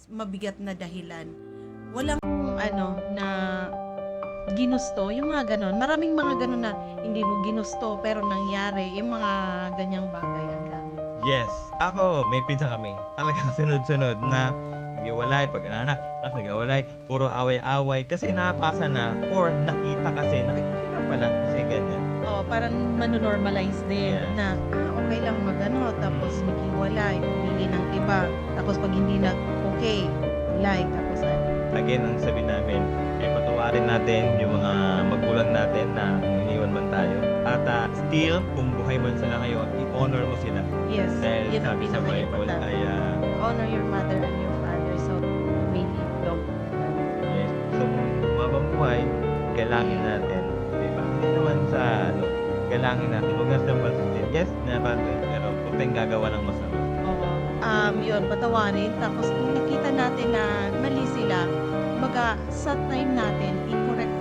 mabigat na dahilan. Walang na ginusto, yung mga ganon. Maraming mga ganon na hindi mo ginusto pero nangyari, yung mga ganyang bagay ang dami. Yes. Ako, may pinsan kami. Talagang sunod-sunod na nag-iwalay, pag-anak, tapos nag-iwalay, puro away-away. Kasi napasa na, or nakita kasi, nakikita pala kasi ganyan. Oh, parang manonormalize din Yes. na okay lang magano tapos maghiwalay, pumili ng iba. Tapos pag hindi na okay, like tapos Again, ang sabi namin, ay patawarin natin yung mga magulang natin na iniwan man tayo. At still, kung buhay man sila ngayon, i-honor mo sila. yes, Dahil yun ang sabi sa Bible pinaka-important. ay, Honor your mother and your father so may live long. yes. So, kung mababuhay, galangin natin. Diba? Hindi naman sa, galangin natin. Huwag na sa masastin. Yes, pero huwag tayong gagawa ng masama. Oo. Yun, patawarin. Tapos kung nakita natin na mali sila, baga sa time natin, i-correct